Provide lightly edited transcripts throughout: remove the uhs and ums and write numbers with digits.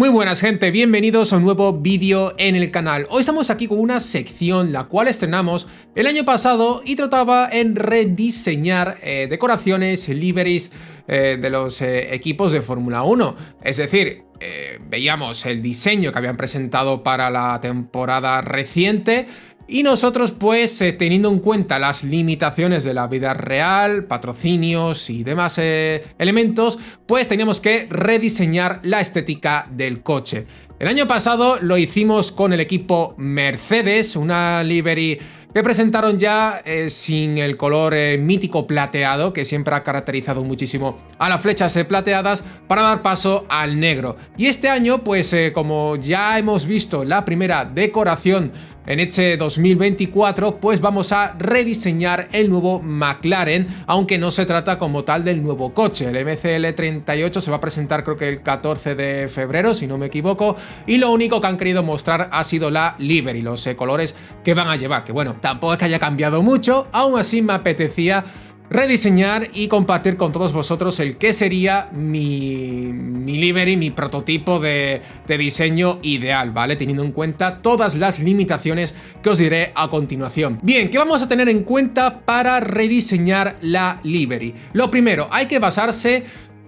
Muy buenas gente, bienvenidos a un nuevo vídeo en el canal. Hoy estamos aquí con una sección la cual estrenamos el año pasado y trataba en rediseñar decoraciones, liveries de los equipos de Fórmula 1. Es decir, veíamos el diseño que habían presentado para la temporada reciente y nosotros pues teniendo en cuenta las limitaciones de la vida real, patrocinios y demás elementos, pues teníamos que rediseñar la estética del coche. El año pasado lo hicimos con el equipo Mercedes, una livery que presentaron ya sin el color mítico plateado que siempre ha caracterizado muchísimo a las flechas plateadas, para dar paso al negro. Y este año pues como ya hemos visto la primera decoración en este 2024, pues vamos a rediseñar el nuevo McLaren, aunque no se trata como tal del nuevo coche. El MCL38 se va a presentar creo que el 14 de febrero, si no me equivoco, y lo único que han querido mostrar ha sido la livery, los colores que van a llevar, que bueno, tampoco es que haya cambiado mucho, aún así me apetecía rediseñar y compartir con todos vosotros el que sería mi livery, mi prototipo de diseño ideal, ¿vale? Teniendo en cuenta todas las limitaciones que os diré a continuación. Bien, ¿qué vamos a tener en cuenta para rediseñar la livery? Lo primero, hay que basarse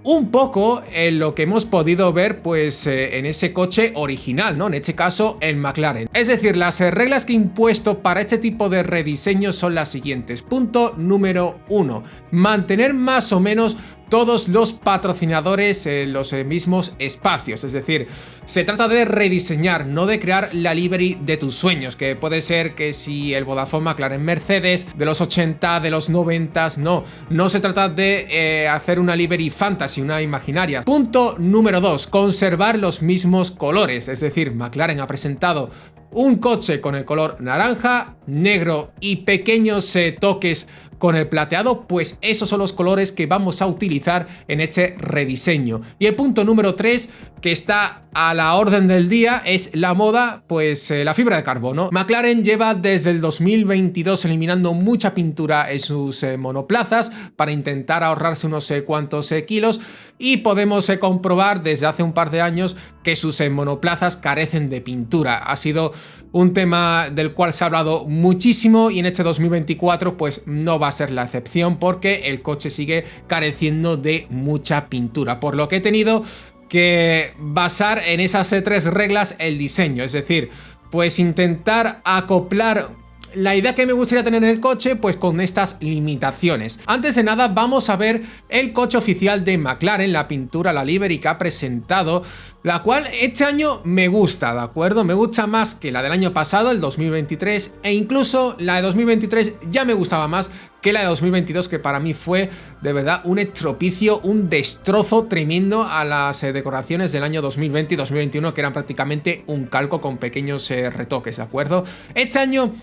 un poco en lo que hemos podido ver pues en ese coche original, ¿no? En este caso el McLaren. Es decir, las reglas que he impuesto para este tipo de rediseño son las siguientes. Punto número 1. Mantener más o menos todos los patrocinadores en los mismos espacios. Es decir, se trata de rediseñar, no de crear la livery de tus sueños, que puede ser que si el Vodafone McLaren Mercedes de los 80, de los 90, no se trata de hacer una livery fantasy, una imaginaria. Punto número 2, conservar los mismos colores. Es decir, McLaren ha presentado un coche con el color naranja, negro y pequeños toques con el plateado, pues esos son los colores que vamos a utilizar en este rediseño. Y el punto número 3, que está a la orden del día, es la moda, pues la fibra de carbono. McLaren lleva desde el 2022 eliminando mucha pintura en sus monoplazas para intentar ahorrarse unos cuantos kilos, y podemos comprobar desde hace un par de años que sus monoplazas carecen de pintura. Ha sido un tema del cual se ha hablado muchísimo y en este 2024 pues no va a ser la excepción, porque el coche sigue careciendo de mucha pintura, por lo que he tenido que basar en esas tres reglas el diseño. Es decir, pues intentar acoplar la idea que me gustaría tener en el coche pues con estas limitaciones. Antes de nada vamos a ver el coche oficial de McLaren, la pintura, la livery que ha presentado, la cual este año me gusta, ¿de acuerdo? Me gusta más que la del año pasado, el 2023, e incluso la de 2023 ya me gustaba más que la de 2022, que para mí fue de verdad un estropicio, un destrozo tremendo a las decoraciones del año 2020 y 2021, que eran prácticamente un calco con pequeños retoques, ¿de acuerdo? Este año,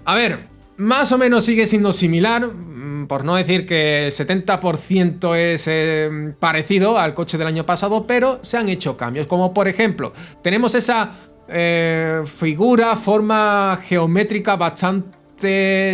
a ver, más o menos sigue siendo similar, por no decir que el 70% es parecido al coche del año pasado, pero se han hecho cambios, como por ejemplo, tenemos esa forma geométrica bastante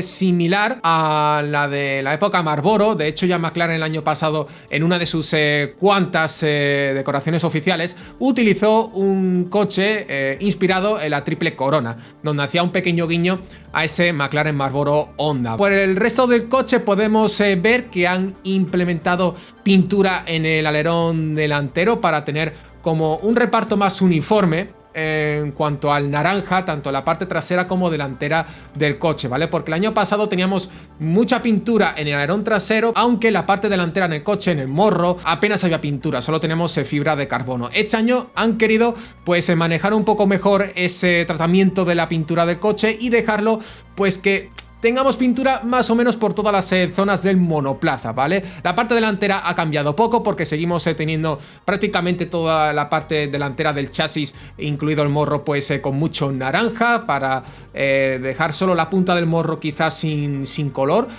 similar a la de la época Marlboro. De hecho, ya McLaren el año pasado, en una de sus cuantas decoraciones oficiales, utilizó un coche inspirado en la triple corona, donde hacía un pequeño guiño a ese McLaren Marlboro Honda. Por el resto del coche podemos ver que han implementado pintura en el alerón delantero para tener como un reparto más uniforme en cuanto al naranja, tanto la parte trasera como delantera del coche, ¿vale? Porque el año pasado teníamos mucha pintura en el alerón trasero, aunque la parte delantera en el coche, en el morro, apenas había pintura, solo tenemos fibra de carbono. Este año han querido pues manejar un poco mejor ese tratamiento de la pintura del coche y dejarlo pues que tengamos pintura más o menos por todas las zonas del monoplaza, ¿vale? La parte delantera ha cambiado poco porque seguimos teniendo prácticamente toda la parte delantera del chasis, incluido el morro, pues con mucho naranja, para dejar solo la punta del morro quizás sin color.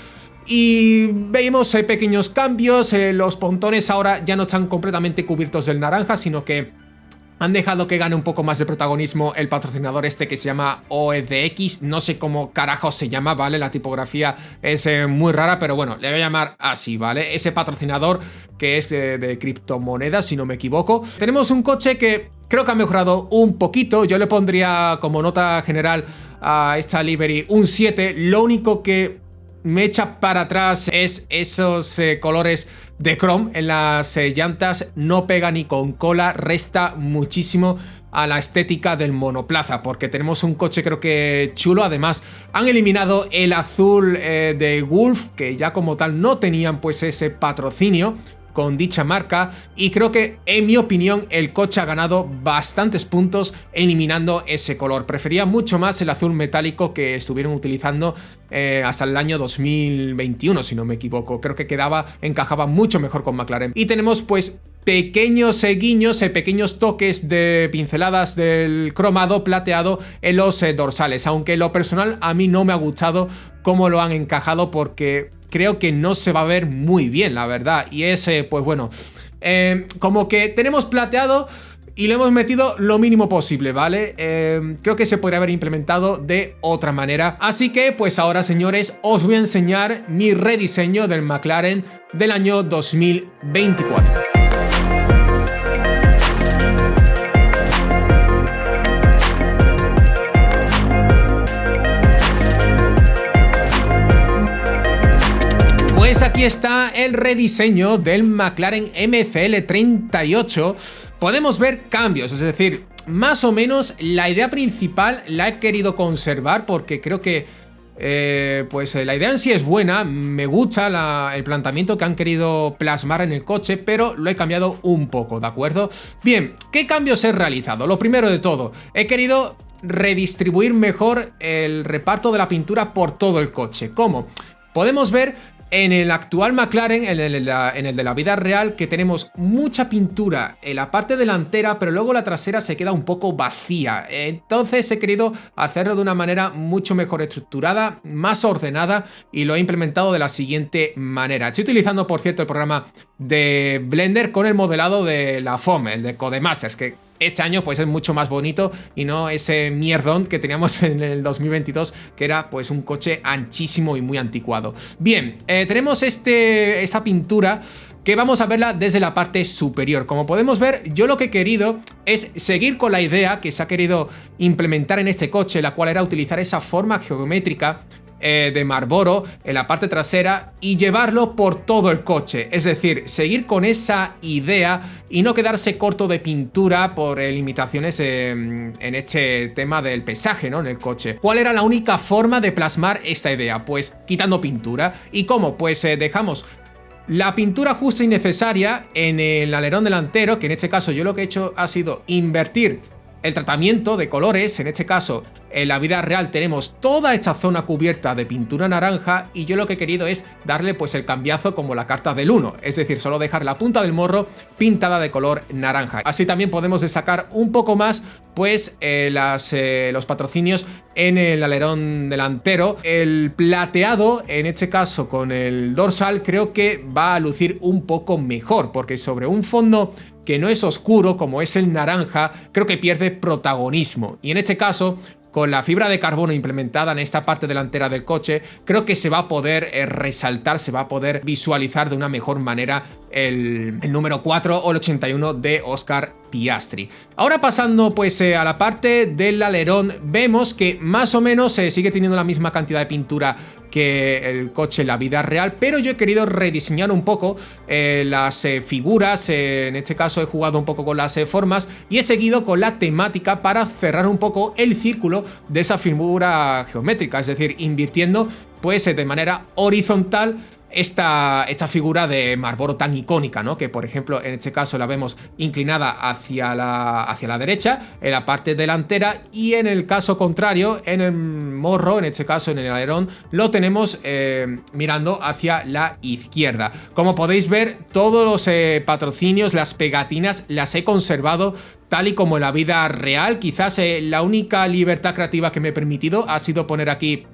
Y vemos pequeños cambios, los pontones ahora ya no están completamente cubiertos del naranja, sino que han dejado que gane un poco más de protagonismo el patrocinador este que se llama OEDX, no sé cómo carajo se llama, ¿vale? La tipografía es muy rara, pero bueno, le voy a llamar así, ¿vale? Ese patrocinador que es de criptomonedas, si no me equivoco. Tenemos un coche que creo que ha mejorado un poquito. Yo le pondría como nota general a esta livery un 7. Lo único que me echa para atrás es esos colores de chrome en las llantas. No pega ni con cola, resta muchísimo a la estética del monoplaza, porque tenemos un coche creo que chulo. Además han eliminado el azul de Wolf, que ya como tal no tenían pues ese patrocinio con dicha marca, y creo que en mi opinión el coche ha ganado bastantes puntos eliminando ese color. Prefería mucho más el azul metálico que estuvieron utilizando hasta el año 2021, si no me equivoco. Creo que encajaba mucho mejor con McLaren. Y tenemos pues pequeños guiños, pequeños toques de pinceladas del cromado plateado en los dorsales, aunque en lo personal a mí no me ha gustado cómo lo han encajado, porque creo que no se va a ver muy bien, la verdad. Y ese, pues bueno, como que tenemos plateado y lo hemos metido lo mínimo posible, ¿vale? Creo que se podría haber implementado de otra manera. Así que, pues ahora, señores, os voy a enseñar mi rediseño del McLaren del año 2024. Pues aquí está el rediseño del McLaren MCL38. Podemos ver cambios, es decir, más o menos la idea principal la he querido conservar, porque creo que pues la idea en sí es buena. Me gusta el planteamiento que han querido plasmar en el coche, pero lo he cambiado un poco, ¿de acuerdo? Bien, ¿qué cambios he realizado? Lo primero de todo, he querido redistribuir mejor el reparto de la pintura por todo el coche. ¿Cómo? Podemos ver en el actual McLaren, en el de la vida real, que tenemos mucha pintura en la parte delantera, pero luego la trasera se queda un poco vacía. Entonces he querido hacerlo de una manera mucho mejor estructurada, más ordenada, y lo he implementado de la siguiente manera. Estoy utilizando, por cierto, el programa de Blender con el modelado de la foam, el de Codemasters, que este año pues es mucho más bonito y no ese mierdón que teníamos en el 2022, que era pues un coche anchísimo y muy anticuado. Bien, tenemos esta pintura que vamos a verla desde la parte superior. Como podemos ver, yo lo que he querido es seguir con la idea que se ha querido implementar en este coche, la cual era utilizar esa forma geométrica de Marlboro en la parte trasera y llevarlo por todo el coche. Es decir, seguir con esa idea y no quedarse corto de pintura por limitaciones en este tema del pesaje, ¿no? En el coche. ¿Cuál era la única forma de plasmar esta idea? Pues quitando pintura. ¿Y cómo? Pues dejamos la pintura justa y necesaria en el alerón delantero, que en este caso yo lo que he hecho ha sido invertir el tratamiento de colores. En este caso, en la vida real tenemos toda esta zona cubierta de pintura naranja, y yo lo que he querido es darle pues el cambiazo como la carta del 1, es decir, solo dejar la punta del morro pintada de color naranja. Así también podemos destacar un poco más pues los patrocinios en el alerón delantero. El plateado, en este caso con el dorsal, creo que va a lucir un poco mejor, porque sobre un fondo que no es oscuro como es el naranja, creo que pierde protagonismo. Y en este caso, con la fibra de carbono implementada en esta parte delantera del coche, creo que se va a poder resaltar, se va a poder visualizar de una mejor manera el número 4 o el 81 de Oscar Piastri. Ahora pasando pues a la parte del alerón, vemos que más o menos sigue teniendo la misma cantidad de pintura que el coche en la vida real, pero yo he querido rediseñar un poco las figuras. En este caso he jugado un poco con las formas y he seguido con la temática para cerrar un poco el círculo de esa figura geométrica, es decir, invirtiendo pues de manera horizontal esta figura de Marlboro tan icónica, ¿no? Que por ejemplo en este caso la vemos inclinada hacia la derecha en la parte delantera, y en el caso contrario, en el morro, en este caso en el alerón, lo tenemos mirando hacia la izquierda. Como podéis ver, todos los patrocinios, las pegatinas, las he conservado tal y como en la vida real. Quizás la única libertad creativa que me he permitido ha sido poner aquí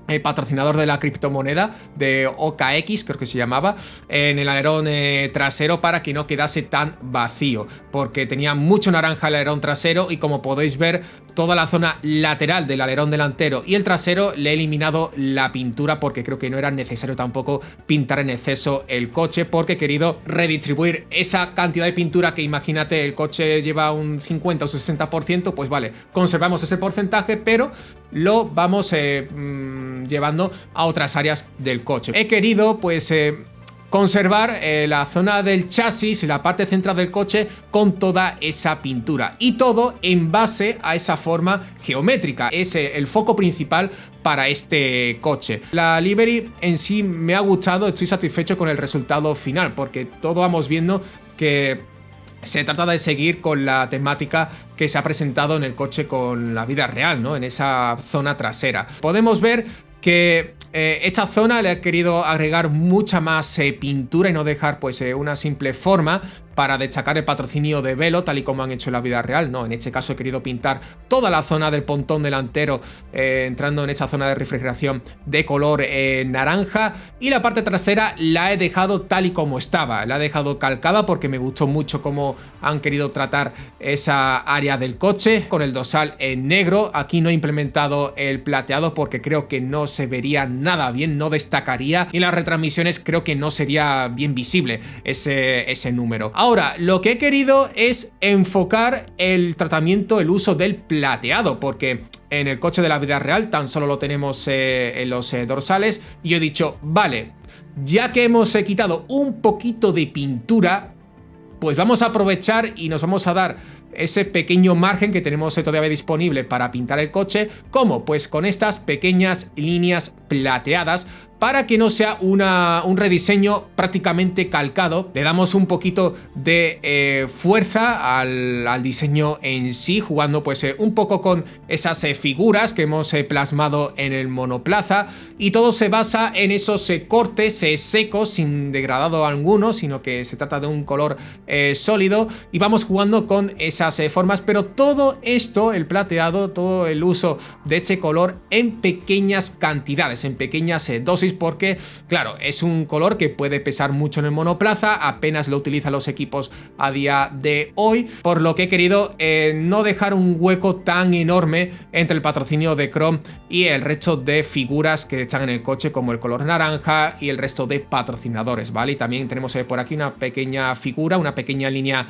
el patrocinador de la criptomoneda de OKX, creo que se llamaba, en el alerón trasero, para que no quedase tan vacío, porque tenía mucho naranja el alerón trasero, y como podéis ver, toda la zona lateral del alerón delantero y el trasero le he eliminado la pintura porque creo que no era necesario tampoco pintar en exceso el coche, porque he querido redistribuir esa cantidad de pintura que, imagínate, el coche lleva un 50 o 60%, pues vale, conservamos ese porcentaje, pero lo vamos llevando a otras áreas del coche. He querido pues conservar la zona del chasis y la parte central del coche con toda esa pintura, y todo en base a esa forma geométrica. Es el foco principal para este coche. La livery en sí me ha gustado, estoy satisfecho con el resultado final, porque todos vamos viendo que se trata de seguir con la temática que se ha presentado en el coche con la vida real, ¿no? En esa zona trasera. Podemos ver que esta zona le he querido agregar mucha más pintura y no dejar pues una simple forma para destacar el patrocinio de Velo, tal y como han hecho en la vida real. No, en este caso he querido pintar toda la zona del pontón delantero, entrando en esa zona de refrigeración de color naranja, y la parte trasera la he dejado tal y como estaba, la he dejado calcada porque me gustó mucho cómo han querido tratar esa área del coche, con el dorsal en negro. Aquí no he implementado el plateado porque creo que no se vería nada bien, no destacaría, y en las retransmisiones creo que no sería bien visible ese número. Ahora, lo que he querido es enfocar el tratamiento, el uso del plateado, porque en el coche de la vida real tan solo lo tenemos en los dorsales, y yo he dicho, vale, ya que hemos quitado un poquito de pintura, pues vamos a aprovechar y nos vamos a dar ese pequeño margen que tenemos todavía disponible para pintar el coche. ¿Cómo? Pues con estas pequeñas líneas plateadas, para que no sea un rediseño prácticamente calcado. Le damos un poquito de fuerza al diseño en sí, jugando pues un poco con esas figuras que hemos plasmado en el monoplaza, y todo se basa en esos cortes secos, sin degradado alguno, sino que se trata de un color sólido, y vamos jugando con esas formas, pero todo esto, el plateado, todo el uso de ese color en pequeñas cantidades, en pequeñas dosis, porque claro, es un color que puede pesar mucho en el monoplaza, apenas lo utilizan los equipos a día de hoy, por lo que he querido no dejar un hueco tan enorme entre el patrocinio de Chrome y el resto de figuras que están en el coche, como el color naranja y el resto de patrocinadores, ¿vale? Y también tenemos por aquí una pequeña figura, una pequeña línea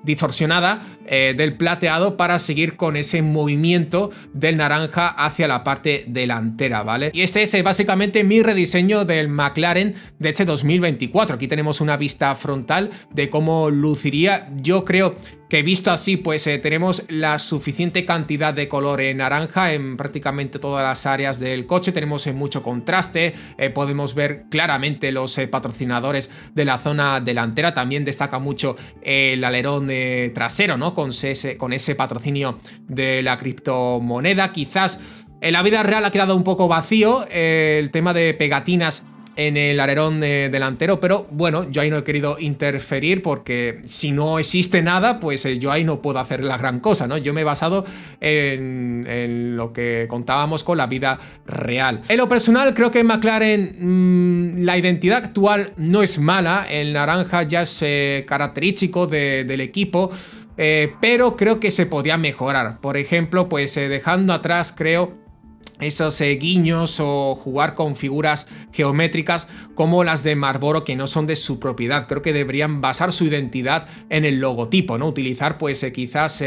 distorsionada del plateado, para seguir con ese movimiento del naranja hacia la parte delantera, ¿vale? Y este es básicamente mi rediseño del McLaren de este 2024. Aquí tenemos una vista frontal de cómo luciría. Yo creo que visto así, pues tenemos la suficiente cantidad de color naranja en prácticamente todas las áreas del coche. Tenemos mucho contraste, podemos ver claramente los patrocinadores de la zona delantera. También destaca mucho el alerón trasero, ¿no? Con ese patrocinio de la criptomoneda. Quizás en la vida real ha quedado un poco vacío el tema de pegatinas en el alerón delantero, pero bueno, yo ahí no he querido interferir, porque si no existe nada, pues yo ahí no puedo hacer la gran cosa, ¿no? Yo me he basado en lo que contábamos con la vida real. En lo personal, creo que en McLaren la identidad actual no es mala, el naranja ya es característico del equipo, pero creo que se podría mejorar. Por ejemplo, pues dejando atrás, creo, esos guiños, o jugar con figuras geométricas como las de Marlboro, que no son de su propiedad. Creo que deberían basar su identidad en el logotipo, ¿no? Utilizar pues quizás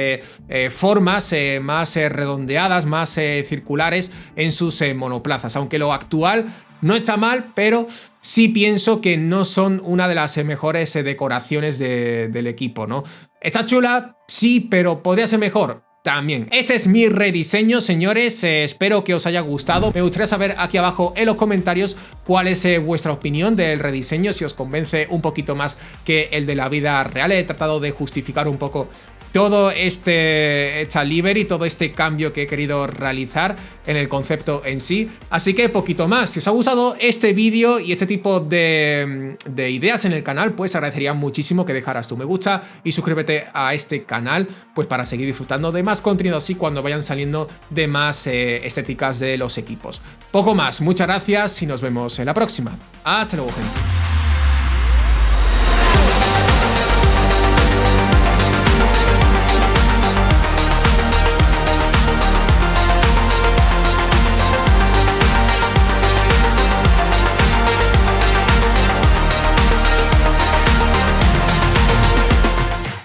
formas más redondeadas, más circulares en sus monoplazas, aunque lo actual no está mal, pero sí pienso que no son una de las mejores decoraciones del equipo, ¿no? Está chula, sí, pero podría ser mejor también. Este es mi rediseño, señores, espero que os haya gustado. Me gustaría saber aquí abajo en los comentarios cuál es vuestra opinión del rediseño, si os convence un poquito más que el de la vida real. He tratado de justificar un poco todo esta livery, todo este cambio que he querido realizar en el concepto en sí. Así que poquito más. Si os ha gustado este vídeo y este tipo de ideas en el canal, pues agradecería muchísimo que dejaras tu me gusta y suscríbete a este canal, pues para seguir disfrutando de más contenido así cuando vayan saliendo de más estéticas de los equipos. Poco más, muchas gracias y nos vemos en la próxima. Hasta luego, gente.